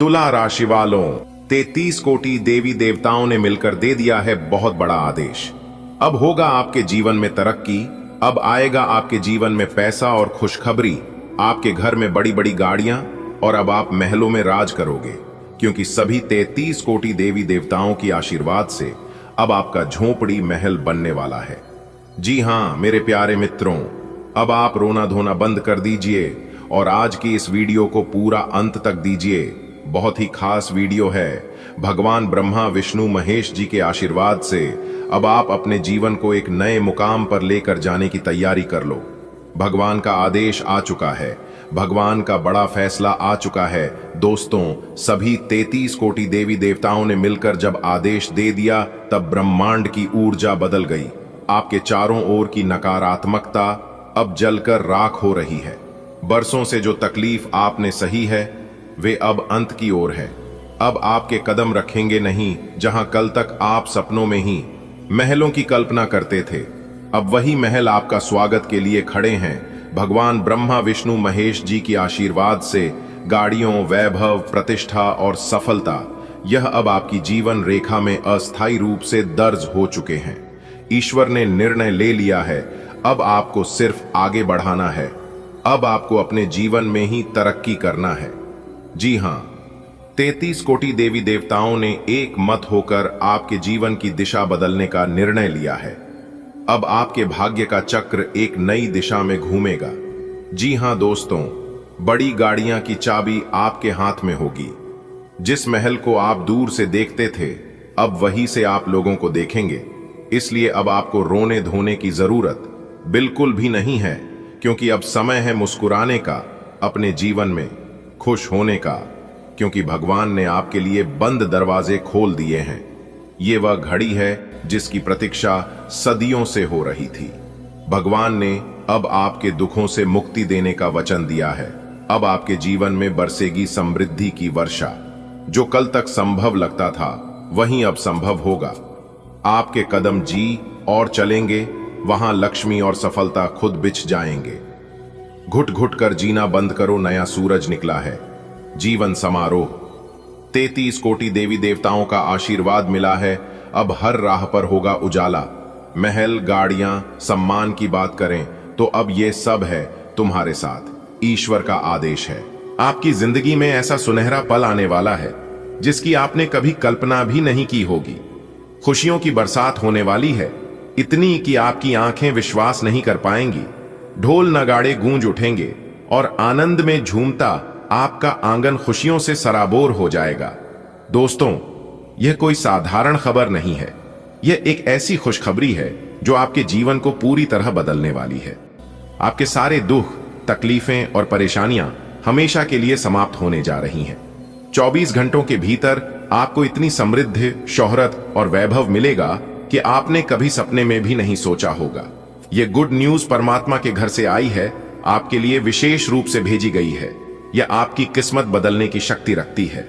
तुला राशि वालों, 33 कोटि देवी देवताओं ने मिलकर दे दिया है बहुत बड़ा आदेश। अब होगा आपके जीवन में तरक्की, अब आएगा आपके जीवन में पैसा और खुशखबरी, आपके घर में बड़ी बड़ी गाड़ियां, और अब आप महलों में राज करोगे, क्योंकि सभी 33 कोटि देवी देवताओं की आशीर्वाद से अब आपका झोपड़ी महल बनने वाला है। जी हां मेरे प्यारे मित्रों, अब आप रोना धोना बंद कर दीजिए और आज की इस वीडियो को पूरा अंत तक दीजिए। बहुत ही खास वीडियो है। भगवान ब्रह्मा विष्णु महेश जी के आशीर्वाद से अब आप अपने जीवन को एक नए मुकाम पर लेकर जाने की तैयारी कर लो। भगवान का आदेश आ चुका है, भगवान का बड़ा फैसला आ चुका है। दोस्तों, सभी 33 कोटि देवी देवताओं ने मिलकर जब आदेश दे दिया, तब ब्रह्मांड की ऊर्जा बदल गई। आपके चारों ओर की नकारात्मकता अब जलकर राख हो रही है। बरसों से जो तकलीफ आपने सही है, वे अब अंत की ओर है। अब आपके कदम रखेंगे नहीं जहां कल तक आप सपनों में ही महलों की कल्पना करते थे, अब वही महल आपका स्वागत के लिए खड़े हैं। भगवान ब्रह्मा विष्णु महेश जी की आशीर्वाद से गाड़ियों, वैभव, प्रतिष्ठा और सफलता, यह अब आपकी जीवन रेखा में अस्थायी रूप से दर्ज हो चुके हैं। ईश्वर ने निर्णय ले लिया है, अब आपको सिर्फ आगे बढ़ाना है। अब आपको अपने जीवन में ही तरक्की करना है। जी हां, 33 कोटि देवी देवताओं ने एक मत होकर आपके जीवन की दिशा बदलने का निर्णय लिया है। अब आपके भाग्य का चक्र एक नई दिशा में घूमेगा। जी हां दोस्तों, बड़ी गाड़ियां की चाबी आपके हाथ में होगी। जिस महल को आप दूर से देखते थे, अब वहीं से आप लोगों को देखेंगे। इसलिए अब आपको रोने धोने की जरूरत बिल्कुल भी नहीं है, क्योंकि अब समय है मुस्कुराने का, अपने जीवन में खुश होने का, क्योंकि भगवान ने आपके लिए बंद दरवाजे खोल दिए हैं। ये वह घड़ी है जिसकी प्रतीक्षा सदियों से हो रही थी। भगवान ने अब आपके दुखों से मुक्ति देने का वचन दिया है। अब आपके जीवन में बरसेगी समृद्धि की वर्षा। जो कल तक संभव लगता था, वहीं अब संभव होगा। आपके कदम जी और चलेंगे, वहां लक्ष्मी और सफलता खुद बिछ जाएंगे। घुट घुट कर जीना बंद करो, नया सूरज निकला है। जीवन समारोह, 33 कोटि देवी देवताओं का आशीर्वाद मिला है। अब हर राह पर होगा उजाला। महल, गाड़ियां, सम्मान की बात करें तो अब ये सब है तुम्हारे साथ। ईश्वर का आदेश है। आपकी जिंदगी में ऐसा सुनहरा पल आने वाला है जिसकी आपने कभी कल्पना भी नहीं की होगी। खुशियों की बरसात होने वाली है, इतनी कि आपकी आंखें विश्वास नहीं कर पाएंगी। ढोल नगाड़े गूंज उठेंगे और आनंद में झूमता आपका आंगन खुशियों से सराबोर हो जाएगा। दोस्तों, यह कोई साधारण खबर नहीं है। यह एक ऐसी खुशखबरी है जो आपके जीवन को पूरी तरह बदलने वाली है। आपके सारे दुख, तकलीफें और परेशानियां हमेशा के लिए समाप्त होने जा रही हैं। 24 घंटों के भीतर आपको इतनी समृद्धि, शोहरत और वैभव मिलेगा कि आपने कभी सपने में भी नहीं सोचा होगा। यह गुड न्यूज परमात्मा के घर से आई है, आपके लिए विशेष रूप से भेजी गई है। यह आपकी किस्मत बदलने की शक्ति रखती है।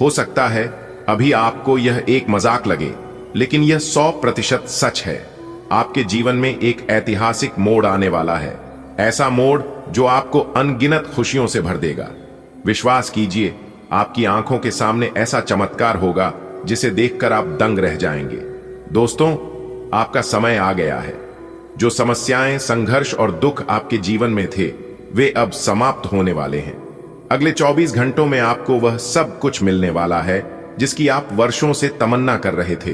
हो सकता है अभी आपको यह एक मजाक लगे, लेकिन यह 100% सच है। आपके जीवन में एक ऐतिहासिक मोड़ आने वाला है, ऐसा मोड़ जो आपको अनगिनत खुशियों से भर देगा। विश्वास कीजिए, आपकी आंखों के सामने ऐसा चमत्कार होगा जिसे देखकर आप दंग रह जाएंगे। दोस्तों, आपका समय आ गया है। जो समस्याएं, संघर्ष और दुख आपके जीवन में थे, वे अब समाप्त होने वाले हैं। अगले 24 घंटों में आपको वह सब कुछ मिलने वाला है जिसकी आप वर्षों से तमन्ना कर रहे थे।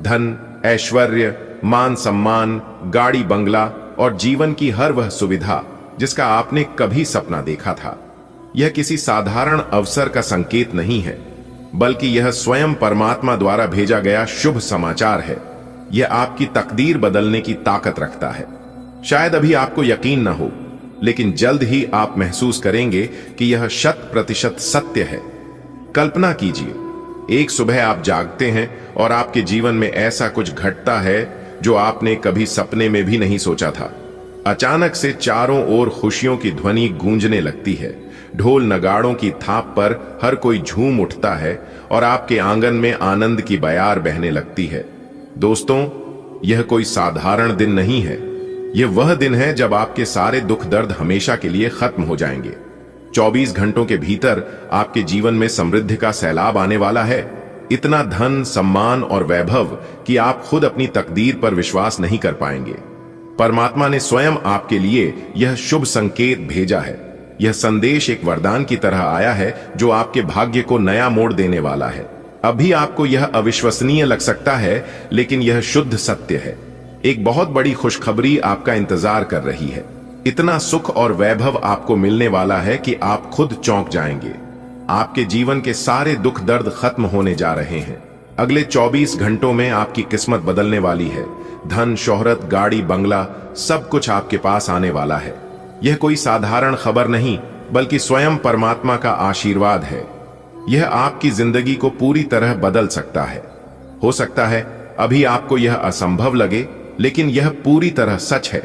धन, ऐश्वर्य, मान सम्मान, गाड़ी बंगला और जीवन की हर वह सुविधा जिसका आपने कभी सपना देखा था। यह किसी साधारण अवसर का संकेत नहीं है, बल्कि यह स्वयं परमात्मा द्वारा भेजा गया शुभ समाचार है। यह आपकी तकदीर बदलने की ताकत रखता है। शायद अभी आपको यकीन न हो, लेकिन जल्द ही आप महसूस करेंगे कि यह 100% सत्य है। कल्पना कीजिए, एक सुबह आप जागते हैं और आपके जीवन में ऐसा कुछ घटता है जो आपने कभी सपने में भी नहीं सोचा था। अचानक से चारों ओर खुशियों की ध्वनि गूंजने लगती है। ढोल नगाड़ों की थाप पर हर कोई झूम उठता है और आपके आंगन में आनंद की बयार बहने लगती है। दोस्तों, यह कोई साधारण दिन नहीं है। यह वह दिन है जब आपके सारे दुख दर्द हमेशा के लिए खत्म हो जाएंगे। 24 घंटों के भीतर आपके जीवन में समृद्धि का सैलाब आने वाला है। इतना धन, सम्मान और वैभव कि आप खुद अपनी तकदीर पर विश्वास नहीं कर पाएंगे। परमात्मा ने स्वयं आपके लिए यह शुभ संकेत भेजा है। यह संदेश एक वरदान की तरह आया है जो आपके भाग्य को नया मोड़ देने वाला है। अभी आपको यह अविश्वसनीय लग सकता है, लेकिन यह शुद्ध सत्य है। एक बहुत बड़ी खुशखबरी आपका इंतजार कर रही है। इतना सुख और वैभव आपको मिलने वाला है कि आप खुद चौंक जाएंगे। आपके जीवन के सारे दुख दर्द खत्म होने जा रहे हैं। अगले 24 घंटों में आपकी किस्मत बदलने वाली है। धन, शोहरत, गाड़ी, बंगला सब कुछ आपके पास आने वाला है। यह कोई साधारण खबर नहीं, बल्कि स्वयं परमात्मा का आशीर्वाद है। यह आपकी जिंदगी को पूरी तरह बदल सकता है। हो सकता है अभी आपको यह असंभव लगे, लेकिन यह पूरी तरह सच है।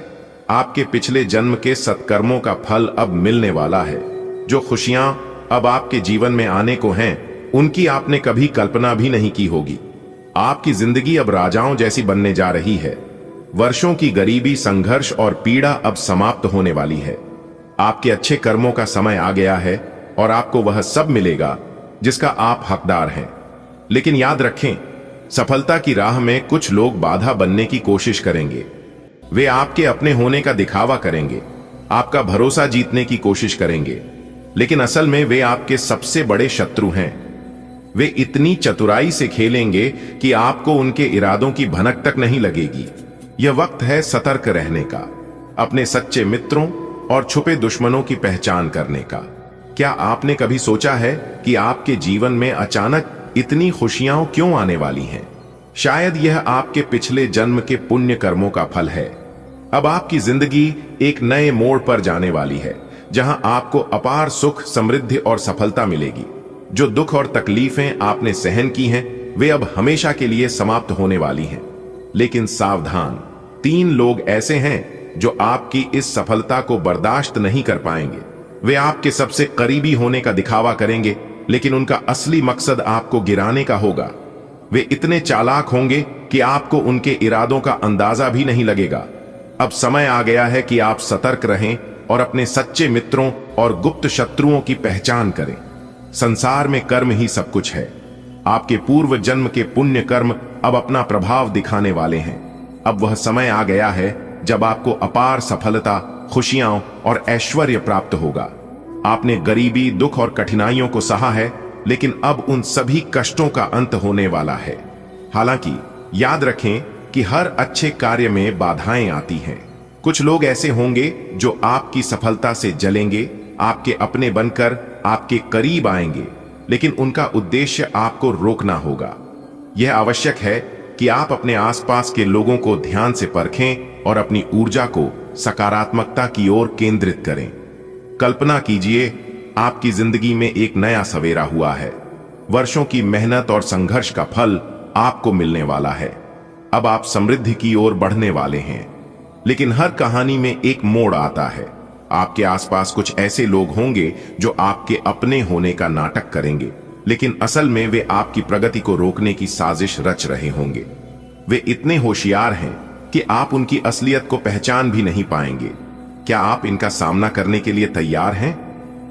आपके पिछले जन्म के सत्कर्मों का फल अब मिलने वाला है। जो खुशियां अब आपके जीवन में आने को हैं, उनकी आपने कभी कल्पना भी नहीं की होगी। आपकी जिंदगी अब राजाओं जैसी बनने जा रही है। वर्षों की गरीबी, संघर्ष और पीड़ा अब समाप्त होने वाली है। आपके अच्छे कर्मों का समय आ गया है और आपको वह सब मिलेगा जिसका आप हकदार हैं। लेकिन याद रखें, सफलता की राह में कुछ लोग बाधा बनने की कोशिश करेंगे। वे आपके अपने होने का दिखावा करेंगे, आपका भरोसा जीतने की कोशिश करेंगे, लेकिन असल में वे आपके सबसे बड़े शत्रु हैं। वे इतनी चतुराई से खेलेंगे कि आपको उनके इरादों की भनक तक नहीं लगेगी। यह वक्त है सतर्क रहने का, अपने सच्चे मित्रों और छुपे दुश्मनों की पहचान करने का। क्या आपने कभी सोचा है कि आपके जीवन में अचानक इतनी खुशियां क्यों आने वाली हैं? शायद यह आपके पिछले जन्म के पुण्य कर्मों का फल है। अब आपकी जिंदगी एक नए मोड़ पर जाने वाली है, जहां आपको अपार सुख, समृद्धि और सफलता मिलेगी। जो दुख और तकलीफें आपने सहन की हैं, वे अब हमेशा के लिए समाप्त होने वाली हैं। लेकिन सावधान, 3 लोग ऐसे हैं जो आपकी इस सफलता को बर्दाश्त नहीं कर पाएंगे। वे आपके सबसे करीबी होने का दिखावा करेंगे, लेकिन उनका असली मकसद आपको गिराने का होगा। वे इतने चालाक होंगे कि आपको उनके इरादों का अंदाजा भी नहीं लगेगा। अब समय आ गया है कि आप सतर्क रहें और अपने सच्चे मित्रों और गुप्त शत्रुओं की पहचान करें। संसार में कर्म ही सब कुछ है। आपके पूर्व जन्म के पुण्य कर्म अब अपना प्रभाव दिखाने वाले हैं। अब वह समय आ गया है जब आपको अपार सफलता, खुशियां और ऐश्वर्य प्राप्त होगा। आपने गरीबी, दुख और कठिनाइयों को सहा है, लेकिन अब उन सभी कष्टों का अंत होने वाला है। हालांकि याद रखें कि हर अच्छे कार्य में बाधाएं आती हैं। कुछ लोग ऐसे होंगे जो आपकी सफलता से जलेंगे, आपके अपने बनकर आपके करीब आएंगे, लेकिन उनका उद्देश्य आपको रोकना होगा। यह आवश्यक है कि आप अपने आसपास के लोगों को ध्यान से परखें और अपनी ऊर्जा को सकारात्मकता की ओर केंद्रित करें। कल्पना कीजिए, आपकी जिंदगी में एक नया सवेरा हुआ है। वर्षों की मेहनत और संघर्ष का फल आपको मिलने वाला है। अब आप समृद्धि की ओर बढ़ने वाले हैं। लेकिन हर कहानी में एक मोड़ आता है। आपके आसपास कुछ ऐसे लोग होंगे जो आपके अपने होने का नाटक करेंगे, लेकिन असल में वे आपकी प्रगति को रोकने की साजिश रच रहे होंगे। वे इतने होशियार हैं कि आप उनकी असलियत को पहचान भी नहीं पाएंगे। क्या आप इनका सामना करने के लिए तैयार हैं?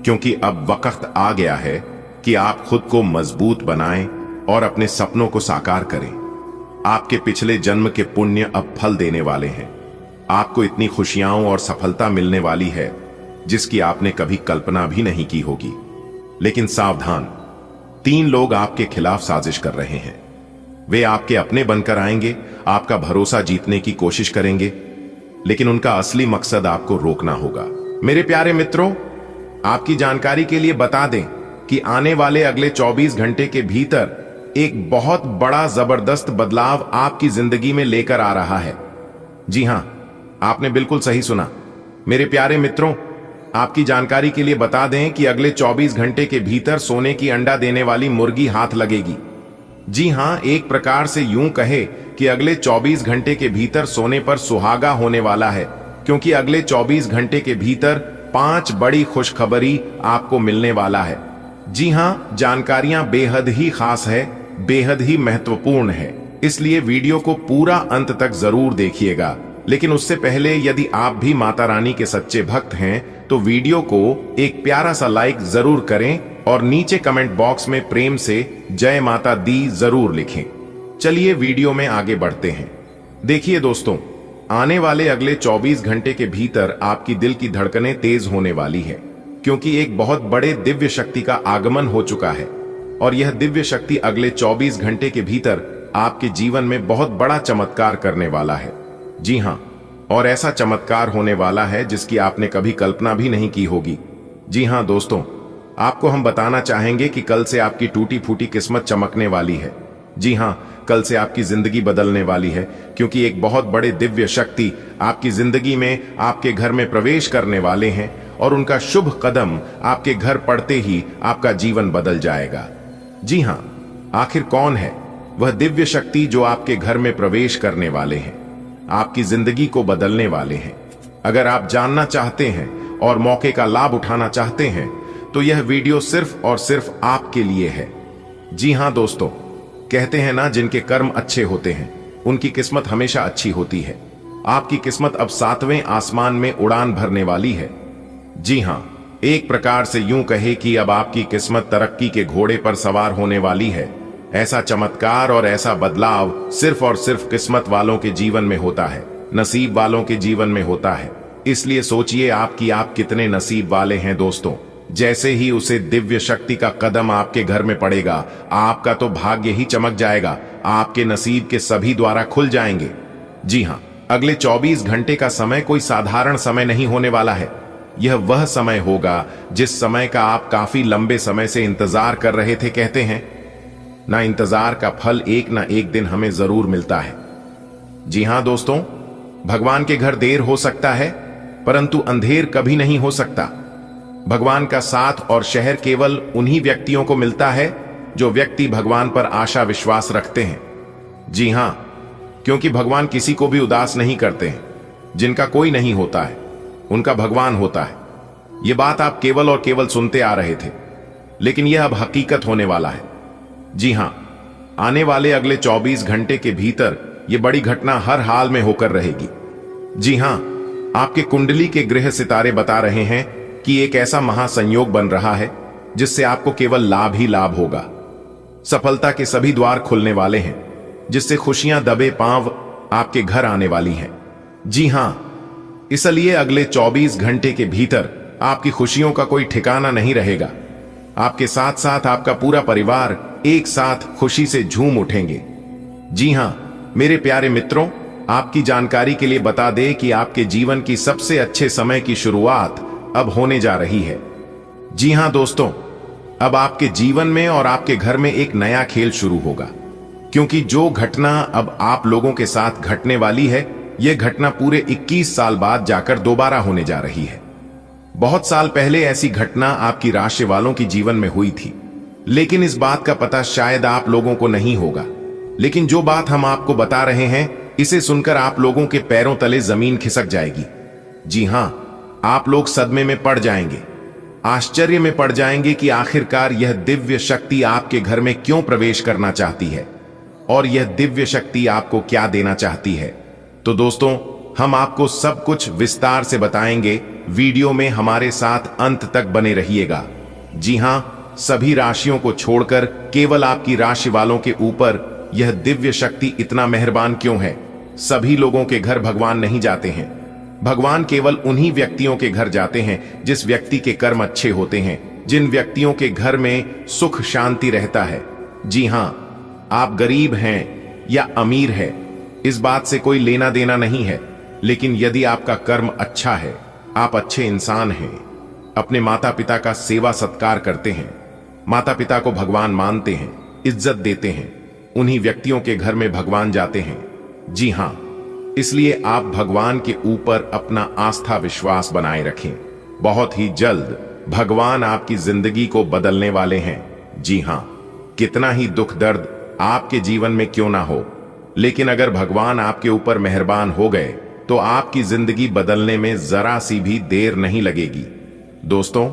क्योंकि अब वक्त आ गया है कि आप खुद को मजबूत बनाएं और अपने सपनों को साकार करें। आपके पिछले जन्म के पुण्य अब फल देने वाले हैं। आपको इतनी खुशियां और सफलता मिलने वाली है जिसकी आपने कभी कल्पना भी नहीं की होगी। लेकिन सावधान, 3 लोग आपके खिलाफ साजिश कर रहे हैं। वे आपके अपने बनकर आएंगे, आपका भरोसा जीतने की कोशिश करेंगे, लेकिन उनका असली मकसद आपको रोकना होगा। मेरे प्यारे मित्रों, आपकी जानकारी के लिए बता दें कि आने वाले अगले 24 घंटे के भीतर एक बहुत बड़ा जबरदस्त बदलाव आपकी जिंदगी में लेकर आ रहा है। जी हां, आपने बिल्कुल सही सुना। मेरे प्यारे मित्रों, आपकी जानकारी के लिए बता दें कि अगले 24 घंटे के भीतर सोने की अंडा देने वाली मुर्गी हाथ लगेगी। जी हां, एक प्रकार से यूं कहे कि अगले 24 घंटे के भीतर सोने पर सुहागा होने वाला है, क्योंकि अगले 24 घंटे के भीतर 5 बड़ी खुशखबरी आपको मिलने वाला है। जी हां, जानकारियां बेहद ही खास है, बेहद ही महत्वपूर्ण है, इसलिए वीडियो को पूरा अंत तक जरूर देखिएगा। लेकिन उससे पहले यदि आप भी माता रानी के सच्चे भक्त हैं तो वीडियो को एक प्यारा सा लाइक जरूर करें और नीचे कमेंट बॉक्स में प्रेम से जय माता दी जरूर लिखें। चलिए वीडियो में आगे बढ़ते हैं। देखिए दोस्तों, आने वाले अगले 24 घंटे के भीतर आपकी दिल की धड़कनें तेज होने वाली है, क्योंकि एक बहुत बड़े दिव्य शक्ति का आगमन हो चुका है और यह दिव्य शक्ति अगले 24 घंटे के भीतर आपके जीवन में बहुत बड़ा चमत्कार करने वाला है। जी हां, और ऐसा चमत्कार होने वाला है जिसकी आपने कभी कल्पना भी नहीं की होगी। जी हां दोस्तों, आपको हम बताना चाहेंगे कि कल से आपकी टूटी फूटी किस्मत चमकने वाली है। जी हां, कल से आपकी जिंदगी बदलने वाली है, क्योंकि एक बहुत बड़े दिव्य शक्ति आपकी जिंदगी में आपके घर में प्रवेश करने वाले हैं और उनका शुभ कदम आपके घर पड़ते ही आपका जीवन बदल जाएगा। जी हां, आखिर कौन है वह दिव्य शक्ति जो आपके घर में प्रवेश करने वाले हैं, आपकी जिंदगी को बदलने वाले हैं? अगर आप जानना चाहते हैं और मौके का लाभ उठाना चाहते हैं तो यह वीडियो सिर्फ और सिर्फ आपके लिए है। जी हां दोस्तों, कहते हैं ना, जिनके कर्म अच्छे होते हैं उनकी किस्मत हमेशा अच्छी होती है। आपकी किस्मत अब 7वें आसमान में उड़ान भरने वाली है। जी हां, एक प्रकार से यूं कहे कि अब आपकी किस्मत तरक्की के घोड़े पर सवार होने वाली है। ऐसा चमत्कार और ऐसा बदलाव सिर्फ और सिर्फ किस्मत वालों के जीवन में होता है, नसीब वालों के जीवन में होता है। इसलिए सोचिए आप कितने नसीब वाले हैं दोस्तों। जैसे ही उसे दिव्य शक्ति का कदम आपके घर में पड़ेगा, आपका तो भाग्य ही चमक जाएगा, आपके नसीब के सभी द्वारा खुल जाएंगे। जी हां, अगले 24 घंटे का समय कोई साधारण समय नहीं होने वाला है। यह वह समय होगा जिस समय का आप काफी लंबे समय से इंतजार कर रहे थे। कहते हैं ना, इंतजार का फल एक ना एक दिन हमें जरूर मिलता है। जी हां दोस्तों, भगवान के घर देर हो सकता है परंतु अंधेर कभी नहीं हो सकता। भगवान का साथ और शहर केवल उन्हीं व्यक्तियों को मिलता है जो व्यक्ति भगवान पर आशा विश्वास रखते हैं। जी हां, क्योंकि भगवान किसी को भी उदास नहीं करते हैं। जिनका कोई नहीं होता है उनका भगवान होता है। यह बात आप केवल और केवल सुनते आ रहे थे, लेकिन यह अब हकीकत होने वाला है। जी हां, आने वाले अगले 24 घंटे के भीतर यह बड़ी घटना हर हाल में होकर रहेगी। जी हां, आपके कुंडली के ग्रह सितारे बता रहे हैं कि एक ऐसा महासंयोग बन रहा है जिससे आपको केवल लाभ ही लाभ होगा। सफलता के सभी द्वार खुलने वाले हैं, जिससे खुशियां दबे पांव आपके घर आने वाली हैं। जी हां, इसलिए अगले 24 घंटे के भीतर आपकी खुशियों का कोई ठिकाना नहीं रहेगा। आपके साथ साथ आपका पूरा परिवार एक साथ खुशी से झूम उठेंगे। जी हां मेरे प्यारे मित्रों, आपकी जानकारी के लिए बता दें कि आपके जीवन की सबसे अच्छे समय की शुरुआत अब होने जा रही है। जी हां दोस्तों, अब आपके जीवन में और आपके घर में एक नया खेल शुरू होगा, क्योंकि जो घटना अब आप लोगों के साथ घटने वाली है, यह घटना पूरे 21 साल बाद जाकर दोबारा होने जा रही है। बहुत साल पहले ऐसी घटना आपकी राशि वालों की जीवन में हुई थी, लेकिन इस बात का पता शायद आप लोगों को नहीं होगा। लेकिन जो बात हम आपको बता रहे हैं, इसे सुनकर आप लोगों के पैरों तले जमीन खिसक जाएगी। जी हां, आप लोग सदमे में पड़ जाएंगे, आश्चर्य में पड़ जाएंगे कि आखिरकार यह दिव्य शक्ति आपके घर में क्यों प्रवेश करना चाहती है और यह दिव्य शक्ति आपको क्या देना चाहती है। तो दोस्तों, हम आपको सब कुछ विस्तार से बताएंगे। वीडियो में हमारे साथ अंत तक बने रहिएगा। जी हां, सभी राशियों को छोड़कर केवल आपकी राशि वालों के ऊपर यह दिव्य शक्ति इतना मेहरबान क्यों है। सभी लोगों के घर भगवान नहीं जाते हैं। भगवान केवल उन्हीं व्यक्तियों के घर जाते हैं जिस व्यक्ति के कर्म अच्छे होते हैं, जिन व्यक्तियों के घर में सुख शांति रहता है। जी हां, आप गरीब हैं या अमीर है, इस बात से कोई लेना देना नहीं है, लेकिन यदि आपका कर्म अच्छा है, आप अच्छे इंसान हैं, अपने माता पिता का सेवा सत्कार करते हैं, माता पिता को भगवान मानते हैं, इज्जत देते हैं, उन्हीं व्यक्तियों के घर में भगवान जाते हैं। जी हां, इसलिए आप भगवान के ऊपर अपना आस्था विश्वास बनाए रखें। बहुत ही जल्द भगवान आपकी जिंदगी को बदलने वाले हैं। जी हां, कितना ही दुख दर्द आपके जीवन में क्यों ना हो, लेकिन अगर भगवान आपके ऊपर मेहरबान हो गए तो आपकी जिंदगी बदलने में जरा सी भी देर नहीं लगेगी। दोस्तों,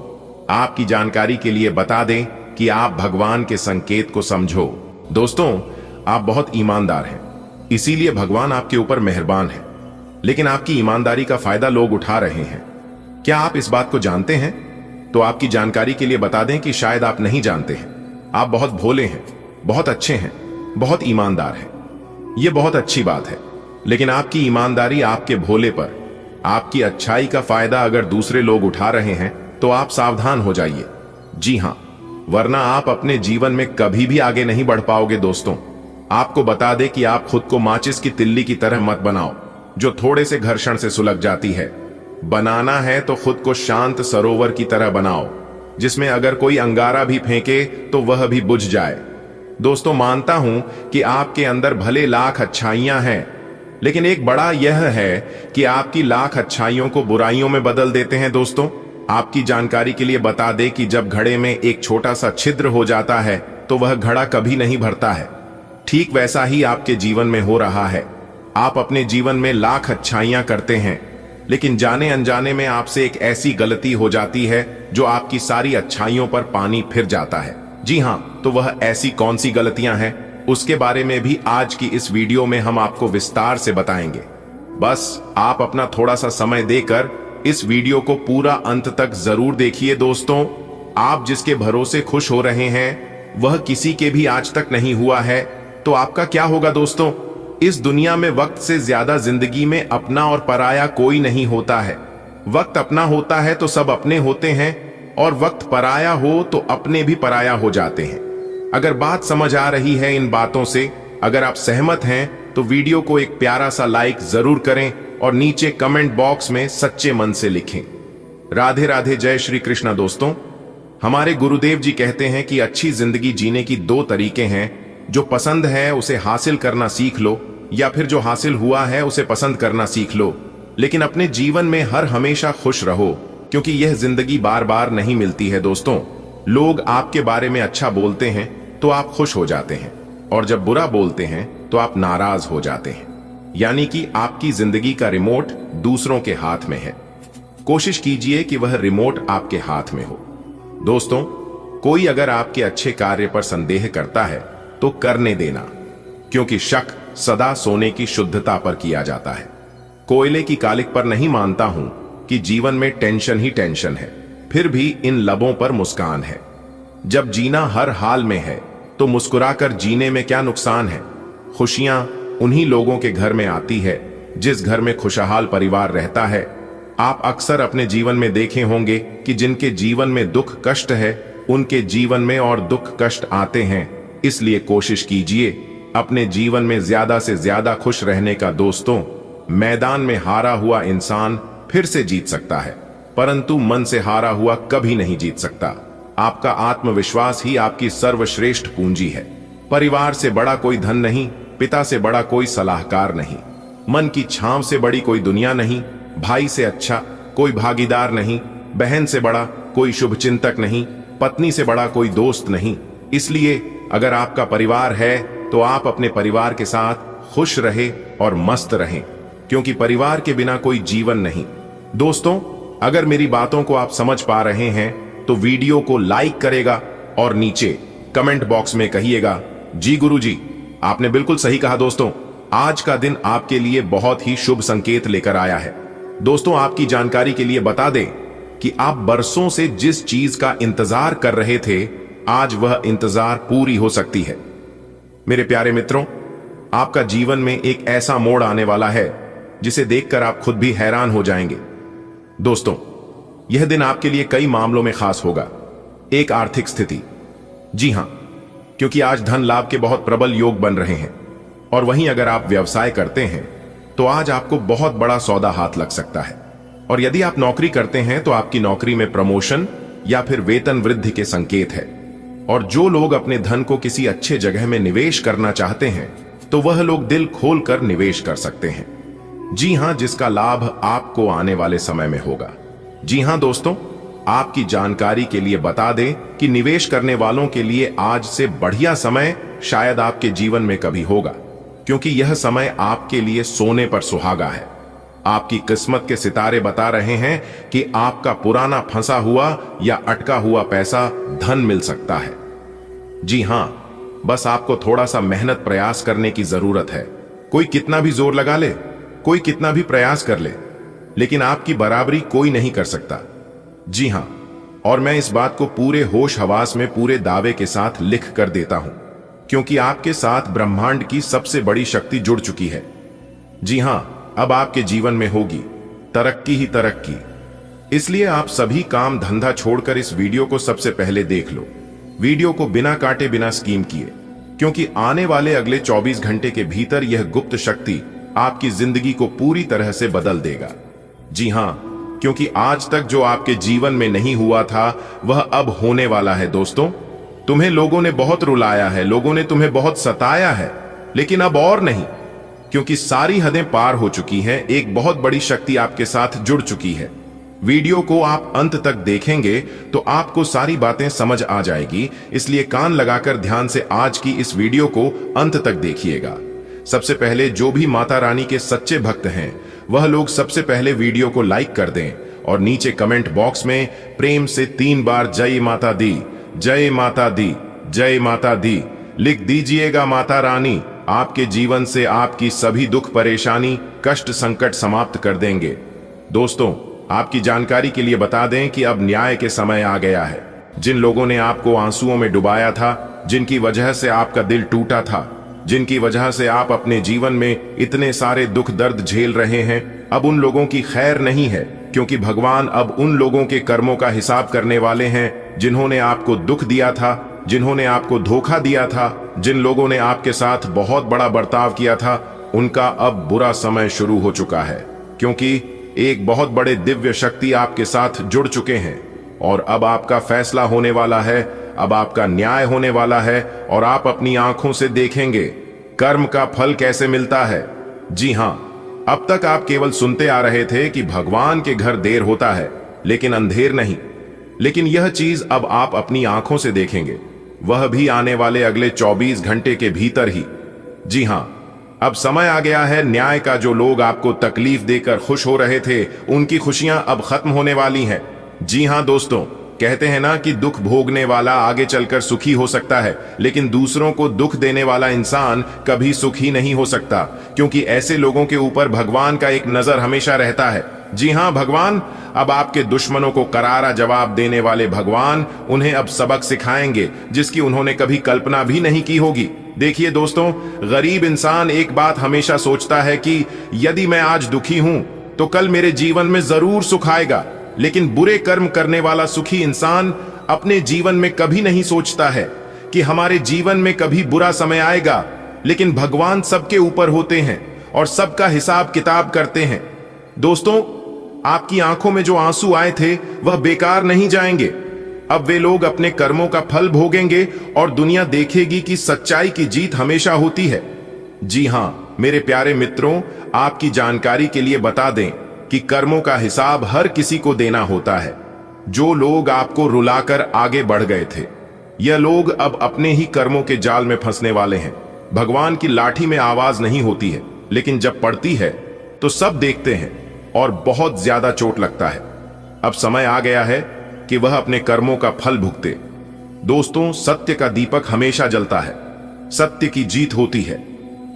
आपकी जानकारी के लिए बता दें कि आप भगवान के संकेत को समझो। दोस्तों, आप बहुत ईमानदार हैं, इसीलिए भगवान आपके ऊपर मेहरबान है। लेकिन आपकी ईमानदारी का फायदा लोग उठा रहे हैं। क्या आप इस बात को जानते हैं? तो आपकी जानकारी के लिए बता दें कि शायद आप नहीं जानते हैं। आप बहुत भोले हैं, बहुत अच्छे हैं, बहुत ईमानदार हैं। यह बहुत अच्छी बात है, लेकिन आपकी ईमानदारी, आपके भोले पर, आपकी अच्छाई का फायदा अगर दूसरे लोग उठा रहे हैं तो आप सावधान हो जाइए। जी हां, वरना आप अपने जीवन में कभी भी आगे नहीं बढ़ पाओगे। दोस्तों, आपको बता दें कि आप खुद को माचिस की तिल्ली की तरह मत बनाओ जो थोड़े से घर्षण से सुलग जाती है। बनाना है तो खुद को शांत सरोवर की तरह बनाओ, जिसमें अगर कोई अंगारा भी फेंके तो वह भी बुझ जाए। दोस्तों, मानता हूं कि आपके अंदर भले लाख अच्छाइयां हैं, लेकिन एक बड़ा यह है कि आपकी लाख अच्छाइयों को बुराइयों में बदल देते हैं। दोस्तों, आपकी जानकारी के लिए बता दें कि जब घड़े में एक छोटा सा छिद्र हो जाता है तो वह घड़ा कभी नहीं भरता है। ठीक वैसा ही आपके जीवन में हो रहा है। आप अपने जीवन में लाख अच्छाइयां करते हैं, लेकिन जाने अनजाने में आपसे एक ऐसी गलती हो जाती है जो आपकी सारी अच्छाइयों पर पानी फिर जाता है। जी हां, तो वह ऐसी कौन सी गलतियां हैं, उसके बारे में भी आज की इस वीडियो में हम आपको विस्तार से बताएंगे। बस आप अपना थोड़ा सा समय देकर इस वीडियो को पूरा अंत तक जरूर देखिए। दोस्तों, आप जिसके भरोसे खुश हो रहे हैं वह किसी के भी आज तक नहीं हुआ है, तो आपका क्या होगा? दोस्तों, इस दुनिया में वक्त से ज्यादा जिंदगी में अपना और पराया कोई नहीं होता है। वक्त अपना होता है तो सब अपने होते हैं, और वक्त पराया हो तो अपने भी पराया हो जाते हैं। अगर बात समझ आ रही है इन बातों से, अगर आप सहमत हैं तो वीडियो को एक प्यारा सा लाइक जरूर करें और नीचे कमेंट बॉक्स में सच्चे मन से लिखें। राधे राधे, जय श्री कृष्णा। दोस्तों, हमारे गुरुदेव जी कहते हैं कि अच्छी जिंदगी जीने की दो तरीके हैं। जो पसंद है उसे हासिल करना सीख लो, या फिर जो हासिल हुआ है उसे पसंद करना सीख लो। लेकिन अपने जीवन में हर हमेशा खुश रहो, क्योंकि यह जिंदगी बार बार नहीं मिलती है। दोस्तों, लोग आपके बारे में अच्छा बोलते हैं तो आप खुश हो जाते हैं, और जब बुरा बोलते हैं तो आप नाराज हो जाते हैं। यानी कि आपकी जिंदगी का रिमोट दूसरों के हाथ में है। कोशिश कीजिए कि वह रिमोट आपके हाथ में हो। दोस्तों, कोई अगर आपके अच्छे कार्य पर संदेह करता है तो करने देना, क्योंकि शक सदा सोने की शुद्धता पर किया जाता है। कोयले की कालिक पर नहीं। मानता हूं कि जीवन में टेंशन ही टेंशन है, फिर भी इन लबों पर मुस्कान है। जब जीना हर हाल में है तो मुस्कुराकर जीने में क्या नुकसान है। खुशियां उन्हीं लोगों के घर में आती है जिस घर में खुशहाल परिवार रहता है। आप अक्सर अपने जीवन में देखे होंगे कि जिनके जीवन में दुख कष्ट है, उनके जीवन में और दुख कष्ट आते हैं। इसलिए कोशिश कीजिए अपने जीवन में ज्यादा से ज्यादा खुश रहने का। दोस्तों, मैदान में हारा हुआ इंसान फिर से जीत सकता है, परंतु मन से हारा हुआ कभी नहीं जीत सकता। आपका आत्मविश्वास ही आपकी सर्वश्रेष्ठ पूंजी है। परिवार से बड़ा कोई धन नहीं, पिता से बड़ा कोई सलाहकार नहीं, मन की छांव से बड़ी कोई दुनिया नहीं, भाई से अच्छा कोई भागीदार नहीं, बहन से बड़ा कोई शुभचिंतक नहीं, पत्नी से बड़ा कोई दोस्त नहीं। इसलिए अगर आपका परिवार है तो आप अपने परिवार के साथ खुश रहे और मस्त रहें, क्योंकि परिवार के बिना कोई जीवन नहीं। दोस्तों, अगर मेरी बातों को आप समझ पा रहे हैं तो वीडियो को लाइक करेगा और नीचे कमेंट बॉक्स में कहिएगा, जी गुरुजी, आपने बिल्कुल सही कहा। दोस्तों, आज का दिन आपके लिए बहुत ही शुभ संकेत लेकर आया है। दोस्तों, आपकी जानकारी के लिए बता दें कि आप बरसों से जिस चीज का इंतजार कर रहे थे, आज वह इंतजार पूरी हो सकती है। मेरे प्यारे मित्रों, आपका जीवन में एक ऐसा मोड़ आने वाला है जिसे देखकर आप खुद भी हैरान हो जाएंगे। दोस्तों, यह दिन आपके लिए कई मामलों में खास होगा। एक, आर्थिक स्थिति। जी हां, क्योंकि आज धन लाभ के बहुत प्रबल योग बन रहे हैं। और वहीं अगर आप व्यवसाय करते हैं तो आज आपको बहुत बड़ा सौदा हाथ लग सकता है। और यदि आप नौकरी करते हैं तो आपकी नौकरी में प्रमोशन या फिर वेतन वृद्धि के संकेत है। और जो लोग अपने धन को किसी अच्छे जगह में निवेश करना चाहते हैं तो वह लोग दिल खोलकर निवेश कर सकते हैं। जी हां, जिसका लाभ आपको आने वाले समय में होगा। जी हां दोस्तों, आपकी जानकारी के लिए बता दें कि निवेश करने वालों के लिए आज से बढ़िया समय शायद आपके जीवन में कभी होगा, क्योंकि यह समय आपके लिए सोने पर सुहागा है। आपकी किस्मत के सितारे बता रहे हैं कि आपका पुराना फंसा हुआ या अटका हुआ पैसा धन मिल सकता है। जी हां, बस आपको थोड़ा सा मेहनत प्रयास करने की जरूरत है। कोई कितना भी जोर लगा ले, कोई कितना भी प्रयास कर ले, लेकिन आपकी बराबरी कोई नहीं कर सकता। जी हां, और मैं इस बात को पूरे होश हवास में पूरे दावे के साथ लिख कर देता हूं, क्योंकि आपके साथ ब्रह्मांड की सबसे बड़ी शक्ति जुड़ चुकी है। जी हां, अब आपके जीवन में होगी तरक्की ही तरक्की। इसलिए आप सभी काम धंधा छोड़कर इस वीडियो को सबसे पहले देख लो, वीडियो को बिना काटे बिना स्कीम किए, क्योंकि आने वाले अगले 24 घंटे के भीतर यह गुप्त शक्ति आपकी जिंदगी को पूरी तरह से बदल देगा। जी हां, क्योंकि आज तक जो आपके जीवन में नहीं हुआ था वह अब होने वाला है। दोस्तों, तुम्हें लोगों ने बहुत रुलाया है, लोगों ने तुम्हें बहुत सताया है, लेकिन अब और नहीं, क्योंकि सारी हदें पार हो चुकी हैं। एक बहुत बड़ी शक्ति आपके साथ जुड़ चुकी है। वीडियो को आप अंत तक देखेंगे तो आपको सारी बातें समझ आ जाएगी, इसलिए कान लगाकर ध्यान से आज की इस वीडियो को अंत तक देखिएगा। सबसे पहले जो भी माता रानी के सच्चे भक्त हैं वह लोग सबसे पहले वीडियो को लाइक कर दें और नीचे कमेंट बॉक्स में प्रेम से 3 बार जय माता दी, जय माता दी, जय माता दी लिख दीजिएगा। माता रानी आपके जीवन से आपकी सभी दुख परेशानी कष्ट संकट समाप्त कर देंगे। दोस्तों, आपकी जानकारी के लिए बता दें कि अब न्याय के समय आ गया है। जिन लोगों ने आपको आंसुओं में डुबाया था, जिनकी वजह से आपका दिल टूटा था, जिनकी वजह से आप अपने जीवन में इतने सारे दुख दर्द झेल रहे हैं, अब उन लोगों की खैर नहीं है, क्योंकि भगवान अब उन लोगों के कर्मों का हिसाब करने वाले हैं जिन्होंने आपको दुख दिया था, जिन्होंने आपको धोखा दिया था, जिन लोगों ने आपके साथ बहुत बड़ा बर्ताव किया था। उनका अब बुरा समय शुरू हो चुका है, क्योंकि एक बहुत बड़े दिव्य शक्ति आपके साथ जुड़ चुके हैं और अब आपका फैसला होने वाला है, अब आपका न्याय होने वाला है और आप अपनी आंखों से देखेंगे कर्म का फल कैसे मिलता है। जी हां, अब तक आप केवल सुनते आ रहे थे कि भगवान के घर देर होता है लेकिन अंधेर नहीं, लेकिन यह चीज अब आप अपनी आंखों से देखेंगे, वह भी आने वाले अगले 24 घंटे के भीतर ही। जी हां, अब समय आ गया है न्याय का। जो लोग आपको तकलीफ देकर खुश हो रहे थे, उनकी खुशियां अब खत्म होने वाली हैं। जी हां दोस्तों, कहते हैं ना कि दुख भोगने वाला आगे चलकर सुखी हो सकता है, लेकिन दूसरों को दुख देने वाला इंसान कभी सुखी नहीं हो सकता, क्योंकि ऐसे लोगों के ऊपर भगवान का एक नजर हमेशा रहता है। जी हां, भगवान अब आपके दुश्मनों को करारा जवाब देने वाले भगवान उन्हें अब सबक सिखाएंगे जिसकी उन्होंने कभी कल्पना भी नहीं की होगी। देखिए दोस्तों, गरीब इंसान एक बात हमेशा सोचता है कि यदि मैं आज दुखी हूं तो कल मेरे जीवन में जरूर सुख आएगा, लेकिन बुरे कर्म करने वाला सुखी इंसान अपने जीवन में कभी नहीं सोचता है कि हमारे जीवन में कभी बुरा समय आएगा। लेकिन भगवान सबके ऊपर होते हैं और सबका हिसाब किताब करते हैं। दोस्तों, आपकी आंखों में जो आंसू आए थे वह बेकार नहीं जाएंगे। अब वे लोग अपने कर्मों का फल भोगेंगे और दुनिया देखेगी कि सच्चाई की जीत हमेशा होती है। जी हां मेरे प्यारे मित्रों, आपकी जानकारी के लिए बता दें कि कर्मों का हिसाब हर किसी को देना होता है। जो लोग आपको रुलाकर आगे बढ़ गए थे, यह लोग अब अपने ही कर्मों के जाल में फंसने वाले हैं। भगवान की लाठी में आवाज नहीं होती है, लेकिन जब पड़ती है तो सब देखते हैं और बहुत ज्यादा चोट लगता है। अब समय आ गया है कि वह अपने कर्मों का फल भुगते। दोस्तों, सत्य का दीपक हमेशा जलता है, सत्य की जीत होती है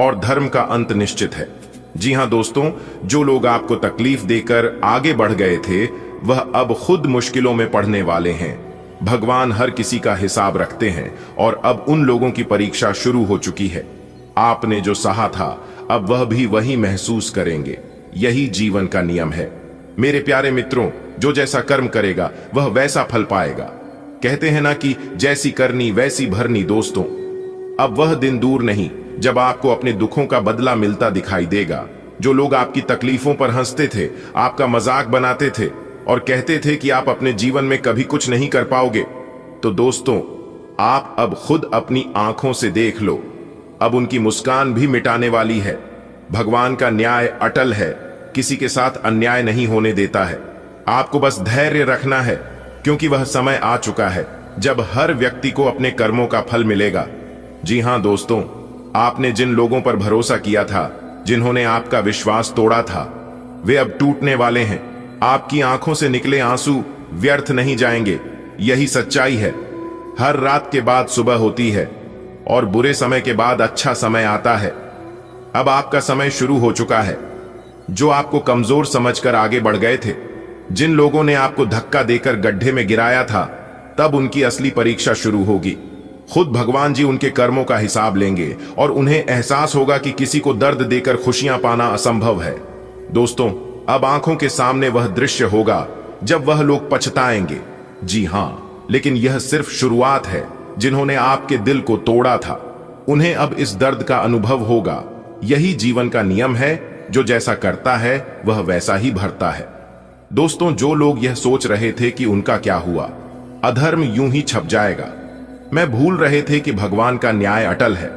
और धर्म का अंत निश्चित है। जी हां दोस्तों, जो लोग आपको तकलीफ देकर आगे बढ़ गए थे वह अब खुद मुश्किलों में पड़ने वाले हैं। भगवान हर किसी का हिसाब रखते हैं और अब उन लोगों की परीक्षा शुरू हो चुकी है। आपने जो सहा था अब वह भी वही महसूस करेंगे। यही जीवन का नियम है। मेरे प्यारे मित्रों, जो जैसा कर्म करेगा वह वैसा फल पाएगा। कहते हैं ना कि जैसी करनी वैसी भरनी। दोस्तों, अब वह दिन दूर नहीं जब आपको अपने दुखों का बदला मिलता दिखाई देगा। जो लोग आपकी तकलीफों पर हंसते थे, आपका मजाक बनाते थे और कहते थे कि आप अपने जीवन में कभी कुछ नहीं कर पाओगे, तो दोस्तों आप अब खुद अपनी आंखों से देख लो, अब उनकी मुस्कान भी मिटाने वाली है। भगवान का न्याय अटल है, किसी के साथ अन्याय नहीं होने देता है। आपको बस धैर्य रखना है, क्योंकि वह समय आ चुका है जब हर व्यक्ति को अपने कर्मों का फल मिलेगा। जी हां दोस्तों, आपने जिन लोगों पर भरोसा किया था, जिन्होंने आपका विश्वास तोड़ा था, वे अब टूटने वाले हैं। आपकी आंखों से निकले आंसू व्यर्थ नहीं जाएंगे। यही सच्चाई है। हर रात के बाद सुबह होती है और बुरे समय के बाद अच्छा समय आता है। अब आपका समय शुरू हो चुका है। जो आपको कमजोर समझकर आगे बढ़ गए थे, जिन लोगों ने आपको धक्का देकर गड्ढे में गिराया था, तब उनकी असली परीक्षा शुरू होगी। खुद भगवान जी उनके कर्मों का हिसाब लेंगे और उन्हें एहसास होगा कि किसी को दर्द देकर खुशियां पाना असंभव है। दोस्तों, अब आंखों के सामने वह दृश्य होगा जब वह लोग पछताएंगे। जी हां, लेकिन यह सिर्फ शुरुआत है। जिन्होंने आपके दिल को तोड़ा था, उन्हें अब इस दर्द का अनुभव होगा। यही जीवन का नियम है, जो जैसा करता है वह वैसा ही भरता है। दोस्तों, जो लोग यह सोच रहे थे कि उनका क्या हुआ, अधर्म यूं ही छप जाएगा, मैं भूल रहे थे कि भगवान का न्याय अटल है।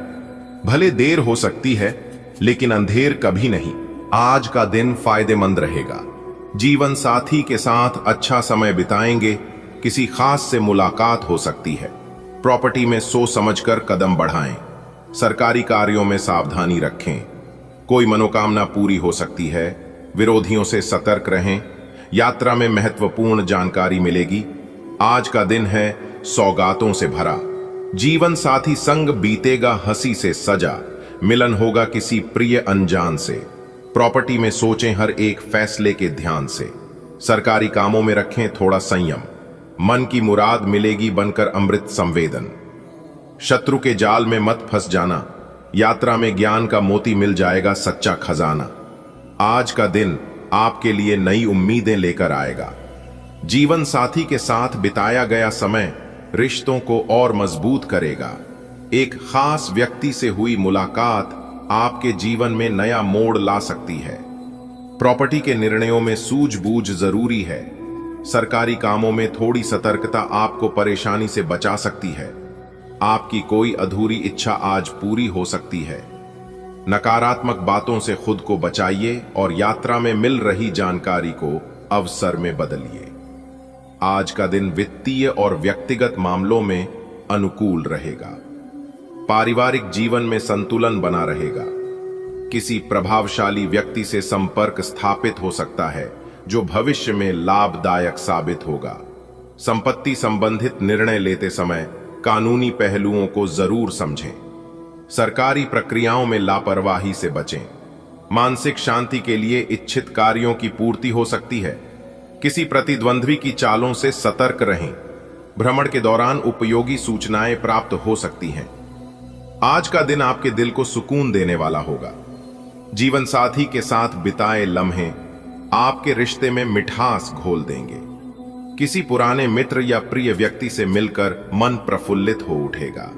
भले देर हो सकती है, लेकिन अंधेर कभी नहीं। आज का दिन फायदेमंद रहेगा। जीवन साथी के साथ अच्छा समय बिताएंगे, किसी खास से मुलाकात हो सकती है। प्रॉपर्टी में सोच समझकर कदम बढ़ाएं। सरकारी कार्यों में सावधानी रखें। कोई मनोकामना पूरी हो सकती है। विरोधियों से सतर्क रहें। यात्रा में महत्वपूर्ण जानकारी मिलेगी। आज का दिन है सौगातों से भरा। जीवन साथी संग बीतेगा हंसी से सजा। मिलन होगा किसी प्रिय अनजान से। प्रॉपर्टी में सोचें हर एक फैसले के ध्यान से। सरकारी कामों में रखें थोड़ा संयम। मन की मुराद मिलेगी बनकर अमृत संवेदन। शत्रु के जाल में मत फंस जाना। यात्रा में ज्ञान का मोती मिल जाएगा सच्चा खजाना। आज का दिन आपके लिए नई उम्मीदें लेकर आएगा। जीवन साथी के साथ बिताया गया समय रिश्तों को और मजबूत करेगा। एक खास व्यक्ति से हुई मुलाकात आपके जीवन में नया मोड़ ला सकती है। प्रॉपर्टी के निर्णयों में सूझबूझ जरूरी है। सरकारी कामों में थोड़ी सतर्कता आपको परेशानी से बचा सकती है। आपकी कोई अधूरी इच्छा आज पूरी हो सकती है। नकारात्मक बातों से खुद को बचाइए और यात्रा में मिल रही जानकारी को अवसर में बदलिए। आज का दिन वित्तीय और व्यक्तिगत मामलों में अनुकूल रहेगा। पारिवारिक जीवन में संतुलन बना रहेगा। किसी प्रभावशाली व्यक्ति से संपर्क स्थापित हो सकता है, जो भविष्य में लाभदायक साबित होगा। संपत्ति संबंधित निर्णय लेते समय कानूनी पहलुओं को जरूर समझें। सरकारी प्रक्रियाओं में लापरवाही से बचें। मानसिक शांति के लिए इच्छित कार्यों की पूर्ति हो सकती है। किसी प्रतिद्वंद्वी की चालों से सतर्क रहें। भ्रमण के दौरान उपयोगी सूचनाएं प्राप्त हो सकती हैं। आज का दिन आपके दिल को सुकून देने वाला होगा। जीवन साथी के साथ बिताए लम्हे आपके रिश्ते में मिठास घोल देंगे। किसी पुराने मित्र या प्रिय व्यक्ति से मिलकर मन प्रफुल्लित हो उठेगा।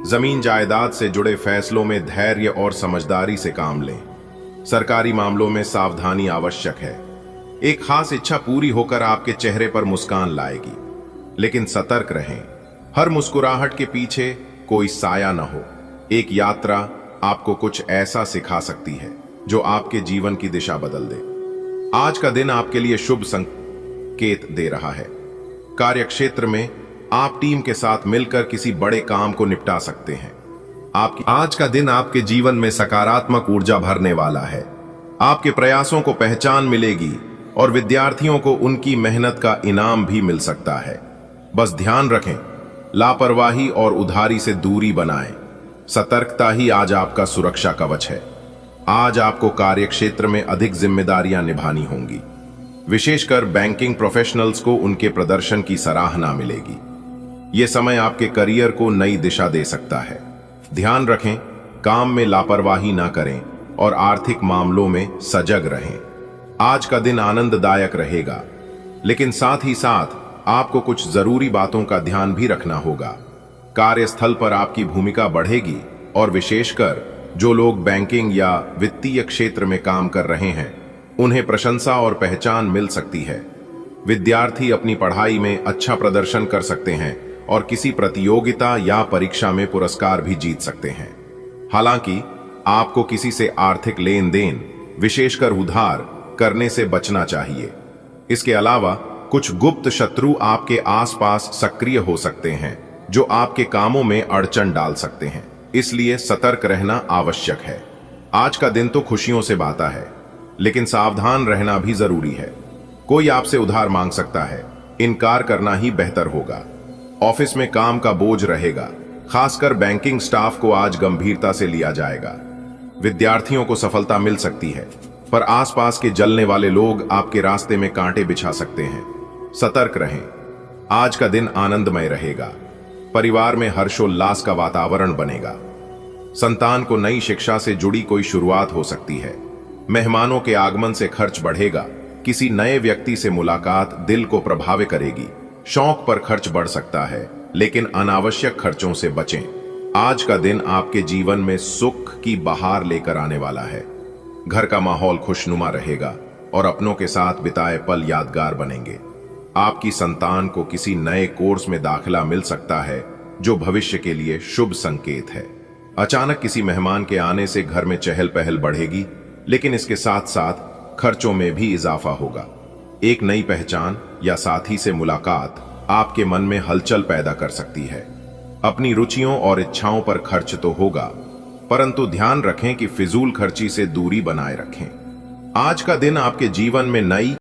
जमीन जायदाद से जुड़े फैसलों में धैर्य और समझदारी से काम लें। सरकारी मामलों में सावधानी आवश्यक है। एक खास इच्छा पूरी होकर आपके चेहरे पर मुस्कान लाएगी, लेकिन सतर्क रहें। हर मुस्कुराहट के पीछे कोई साया न हो। एक यात्रा आपको कुछ ऐसा सिखा सकती है जो आपके जीवन की दिशा बदल दे। आज का दिन आपके लिए शुभ संकेत दे रहा है। कार्यक्षेत्र में आप टीम के साथ मिलकर किसी बड़े काम को निपटा सकते हैं। आज का दिन आपके जीवन में सकारात्मक ऊर्जा भरने वाला है। आपके प्रयासों को पहचान मिलेगी और विद्यार्थियों को उनकी मेहनत का इनाम भी मिल सकता है। बस ध्यान रखें, लापरवाही और उधारी से दूरी बनाएं। सतर्कता ही आज आपका सुरक्षा कवच है। आज आपको कार्यक्षेत्र में अधिक जिम्मेदारियां निभानी होंगी। विशेषकर बैंकिंग प्रोफेशनल्स को उनके प्रदर्शन की सराहना मिलेगी। यह समय आपके करियर को नई दिशा दे सकता है। ध्यान रखें, काम में लापरवाही ना करें और आर्थिक मामलों में सजग रहें। आज का दिन आनंददायक रहेगा, लेकिन साथ ही साथ आपको कुछ जरूरी बातों का ध्यान भी रखना होगा। कार्यस्थल पर आपकी भूमिका बढ़ेगी और विशेषकर जो लोग बैंकिंग या वित्तीय क्षेत्र में काम कर रहे हैं, उन्हें प्रशंसा और पहचान मिल सकती है। विद्यार्थी अपनी पढ़ाई में अच्छा प्रदर्शन कर सकते हैं और किसी प्रतियोगिता या परीक्षा में पुरस्कार भी जीत सकते हैं। हालांकि आपको किसी से आर्थिक लेन देन, विशेषकर उधार करने से बचना चाहिए। इसके अलावा कुछ गुप्त शत्रु आपके आसपास सक्रिय हो सकते हैं, जो आपके कामों में अड़चन डाल सकते हैं। इसलिए सतर्क रहना आवश्यक है। आज का दिन तो खुशियों से बाता है, लेकिन सावधान रहना भी जरूरी है। कोई आपसे उधार मांग सकता है, इनकार करना ही बेहतर होगा। ऑफिस में काम का बोझ रहेगा, खासकर बैंकिंग स्टाफ को आज गंभीरता से लिया जाएगा। विद्यार्थियों को सफलता मिल सकती है, पर आसपास के जलने वाले लोग आपके रास्ते में कांटे बिछा सकते हैं। सतर्क रहें। आज का दिन आनंदमय रहेगा। परिवार में हर्षोल्लास का वातावरण बनेगा। संतान को नई शिक्षा से जुड़ी कोई शुरुआत हो सकती है। मेहमानों के आगमन से खर्च बढ़ेगा। किसी नए व्यक्ति से मुलाकात दिल को प्रभावित करेगी। शौक पर खर्च बढ़ सकता है, लेकिन अनावश्यक खर्चों से बचें। आज का दिन आपके जीवन में सुख की बहार लेकर आने वाला है। घर का माहौल खुशनुमा रहेगा और अपनों के साथ बिताए पल यादगार बनेंगे। आपकी संतान को किसी नए कोर्स में दाखिला मिल सकता है, जो भविष्य के लिए शुभ संकेत है। अचानक किसी मेहमान के आने से घर में चहल पहल बढ़ेगी, लेकिन इसके साथ साथ खर्चों में भी इजाफा होगा। एक नई पहचान या साथी से मुलाकात आपके मन में हलचल पैदा कर सकती है। अपनी रुचियों और इच्छाओं पर खर्च तो होगा, परंतु ध्यान रखें कि फिजूल खर्ची से दूरी बनाए रखें। आज का दिन आपके जीवन में नई